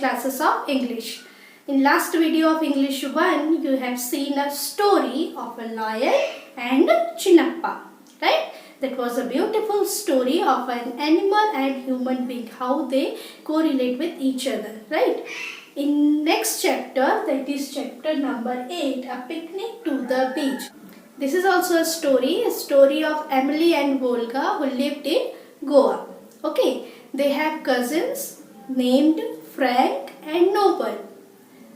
classes of English. In last video of English 1, you have seen a story of a lion and Chinnappa, right? That was a beautiful story of an animal and human being, how they correlate with each other, right? In next chapter, that is chapter number 8, A Picnic to the Beach. This is also a story of Emily and Volga who lived in Goa. Okay, they have cousins named Frank and Noble.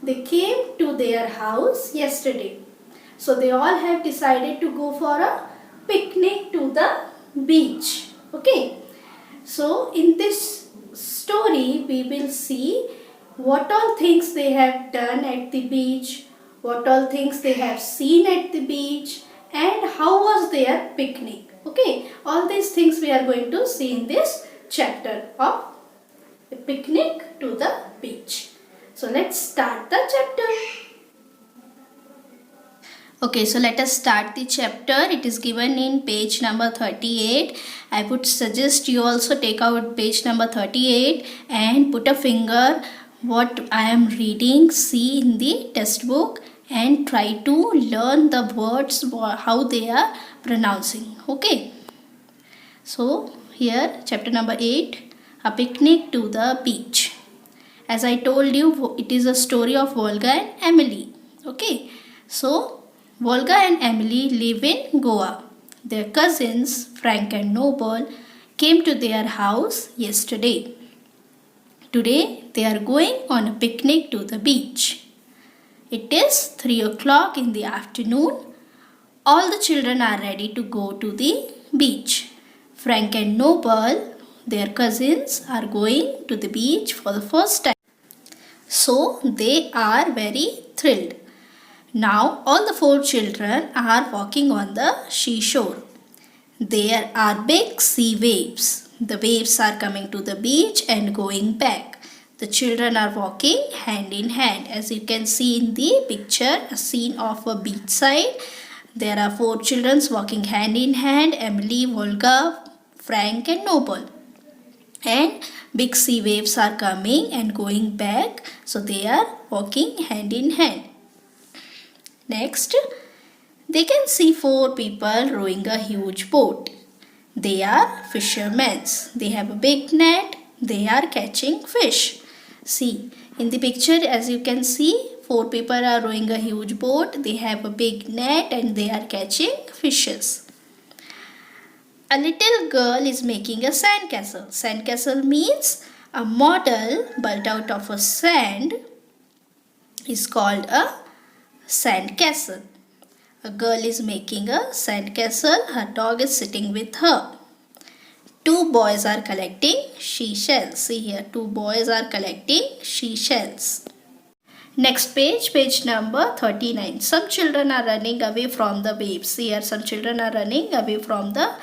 They came to their house yesterday. So they all have decided to go for a picnic to the beach. Okay, so in this story we will see what all things they have done at the beach, what all things they have seen at the beach, and how was their picnic. Okay, all these things we are going to see in this chapter of A Picnic to the Beach. So let's start the chapter. Okay, so let us start the chapter. It is given in page number 38. I would suggest you also take out page number 38 and put a finger what I am reading, see in the textbook, and try to learn the words, how they are pronouncing. Okay, so here chapter number 8, A Picnic to the Beach. As I told you, it is a story of Volga and Emily. Okay, so Volga and Emily live in Goa. Their cousins Frank and Noble came to their house yesterday. Today they are going on a picnic to the beach. It is 3 o'clock in the afternoon. All the children are ready to go to the beach. Frank and Noble, their cousins, are going to the beach for the first time. So they are very thrilled. Now all the 4 children are walking on the seashore. There are big sea waves. The waves are coming to the beach and going back. The children are walking hand in hand. As you can see in the picture, a scene of a beach side. There are 4 children walking hand in hand, Emily, Volga, Frank and Noble. And big sea waves are coming and going back. So they are walking hand in hand. Next, they can see 4 people rowing a huge boat. They are fishermen. They have a big net. They are catching fish. See, in the picture as you can see, 4 people are rowing a huge boat. They have a big net and they are catching fishes. A little girl is making a sandcastle. Sandcastle means a model built out of a sand is called a sandcastle. A girl is making a sandcastle. Her dog is sitting with her. 2 boys are collecting seashells. See here, 2 boys are collecting seashells. Next page, page number 39. Some children are running away from the waves. See here, some children are running away from the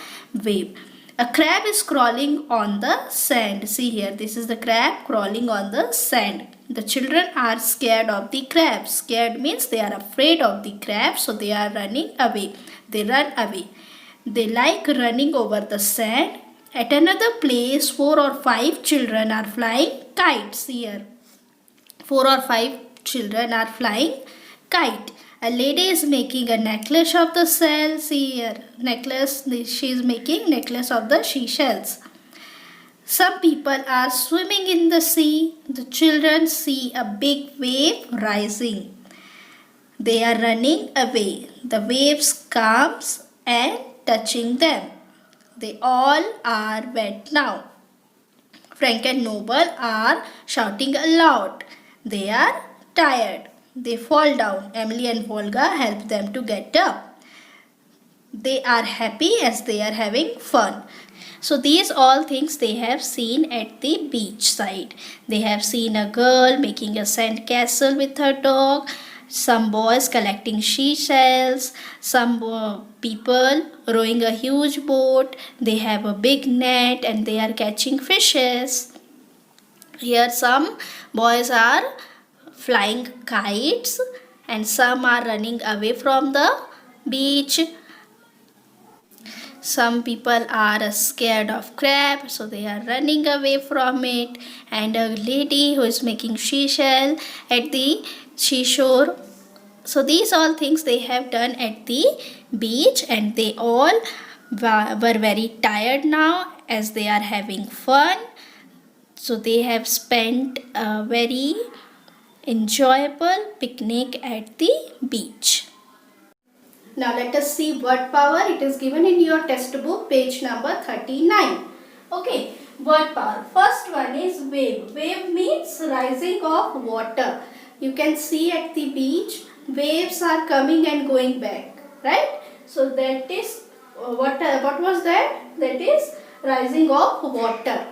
wave. A crab is crawling on the sand. See here, this is the crab crawling on the sand. The children are scared of the crab. Scared means they are afraid of the crab, so they are running away. They run away. They like running over the sand. At another place, 4 or 5 children are flying kites. Here, 4 or 5 children are flying kite. A lady is making a necklace of the shells. Here, necklace. She is making necklace of the seashells. Some people are swimming in the sea. The children see a big wave rising. They are running away. The waves comes and touching them. They all are wet now. Frank and Noble are shouting aloud. They are tired. They fall down. Emily and Volga help them to get up. They are happy as they are having fun. So these all things they have seen at the beach side. They have seen a girl making a sandcastle with her dog. Some boys collecting seashells, some people rowing a huge boat. They have a big net and they are catching fishes. Here some boys are flying kites and some are running away from the beach. Some people are scared of crab, so they are running away from it. And a lady who is making seashell at the seashore. So these all things they have done at the beach, and they all were very tired now as they are having fun. So they have spent a very enjoyable picnic at the beach. Now let us see word power. It is given in your textbook, page number 39. Okay, word power. First one is wave. Wave means rising of water. You can see at the beach, waves are coming and going back, right? So that is what was that? That is rising of water.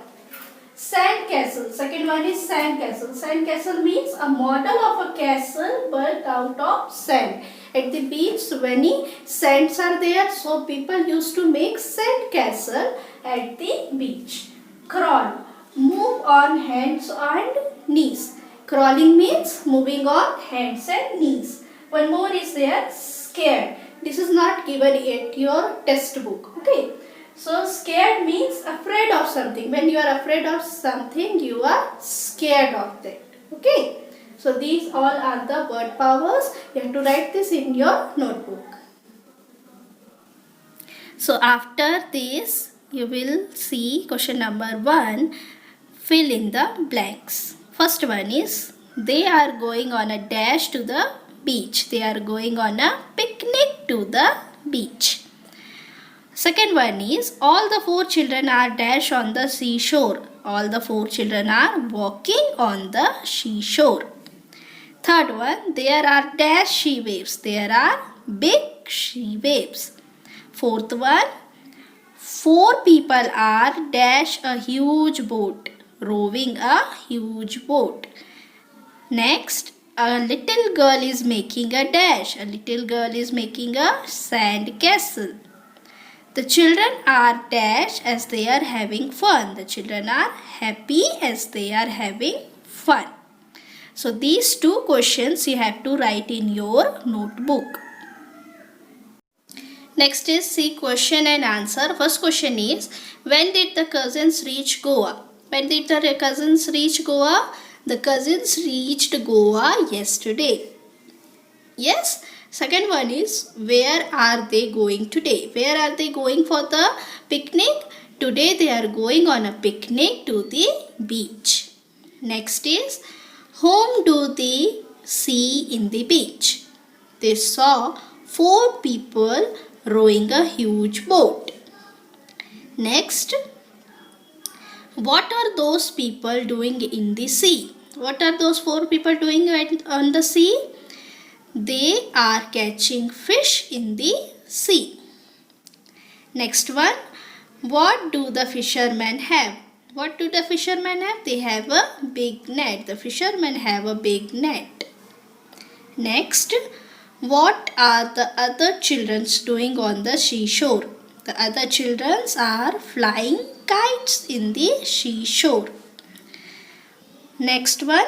Sand castle. Second one is sand castle. Sand castle means a model of a castle built out of sand. At the beach, many sands are there, so people used to make sand castle at the beach. Crawl. Move on hands and knees. Crawling means moving on hands and knees. One more is there, scared. This is not given at your textbook. Okay. So scared means afraid of something. When you are afraid of something, you are scared of that. Okay. So these all are the word powers. You have to write this in your notebook. So after this, you will see question number 1. Fill in the blanks. First one is, they are going on a dash to the beach. They are going on a picnic to the beach. Second one is, all the 4 children are dash on the seashore. All the 4 children are walking on the seashore. Third one, there are dash she waves. There are big she waves. Fourth one, 4 people are dash a huge boat. Rowing a huge boat. Next, a little girl is making a dash. A little girl is making a sand castle. The children are dash as they are having fun. The children are happy as they are having fun. So these 2 questions you have to write in your notebook. Next is see question and answer. First question is, when did the cousins reach Goa? When did the cousins reach Goa? The cousins reached Goa yesterday. Yes. Second one is, where are they going today? Where are they going for the picnic? Today they are going on a picnic to the beach. Next is, whom do they see in the beach? They saw 4 people rowing a huge boat. Next, what are those people doing in the sea? What are those 4 people doing on the sea? They are catching fish in the sea. Next one, what do the fishermen have? What do the fishermen have? They have a big net. The fishermen have a big net. Next, what are the other children doing on the seashore? The other children are flying kites in the seashore. Next one,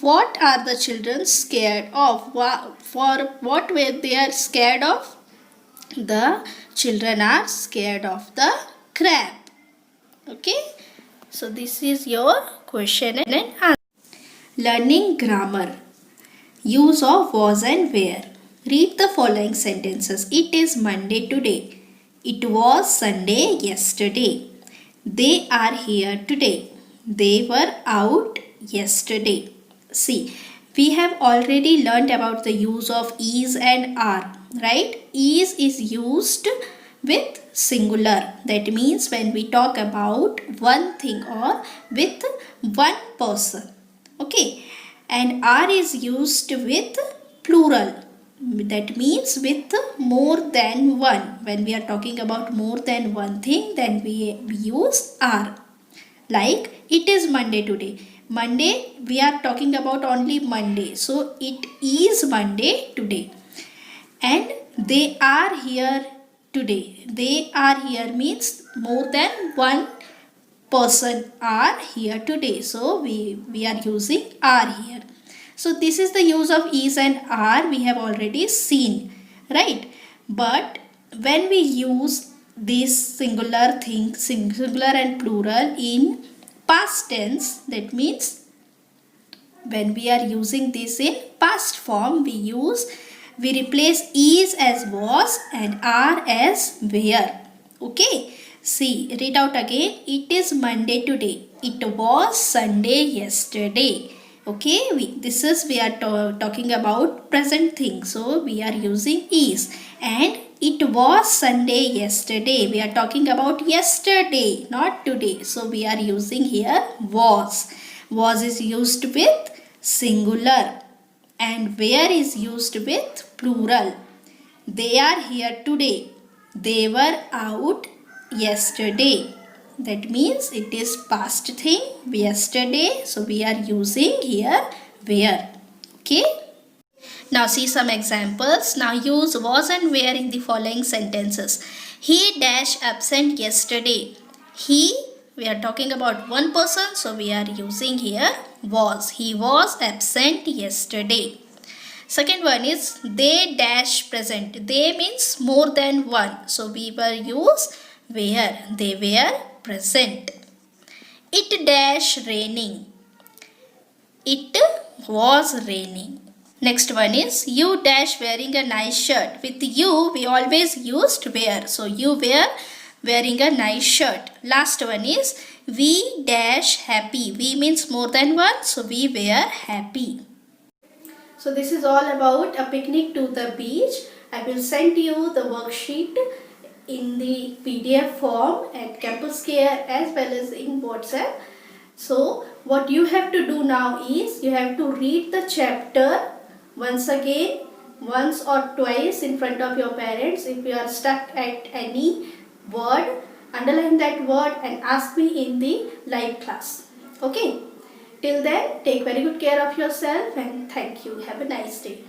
what are the children scared of? For what were they are scared of? The children are scared of the crab. Okay. So this is your question and answer. Learning grammar. Use of was and were. Read the following sentences. It is Monday today. It was Sunday yesterday. They are here today. They were out yesterday. See, we have already learnt about the use of is and are, right? Is used with singular. That means when we talk about one thing or with one person. Okay. And are is used with plural. That means with more than one. When we are talking about more than one thing, then we use are. Like, it is Monday today. Monday, we are talking about only Monday. So, it is Monday today. And they are here today. They are here means more than one person are here today. So, we are using are here. So, this is the use of is and are we have already seen. Right? But when we use this singular thing, singular and plural in past tense. That means when we are using this in past form, we replace is as was and are as were. Okay, see, read out again. It is Monday today. It was Sunday yesterday. Okay, we are talking about present thing, so we are using is. And it was Sunday yesterday. We are talking about yesterday, not today. So we are using here was. Was is used with singular and where is used with plural. They are here today. They were out yesterday. That means it is past thing, yesterday. So we are using here were. Okay. Now see some examples. Now use was and were in the following sentences. He dash absent yesterday. He, we are talking about one person, so we are using here was. He was absent yesterday. Second one is they dash present. They means more than one, so we will use were. They were present. It dash raining. It was raining. Next one is you dash wearing a nice shirt. With you we always used wear. So you were wearing a nice shirt. Last one is we dash happy. We means more than one. So we were happy. So this is all about a picnic to the beach. I will send you the worksheet in the PDF form at Campus Care as well as in WhatsApp. So what you have to do now is you have to read the chapter once again, once or twice in front of your parents. If you are stuck at any word, underline that word and ask me in the live class. Okay. Till then, take very good care of yourself and thank you. Have a nice day.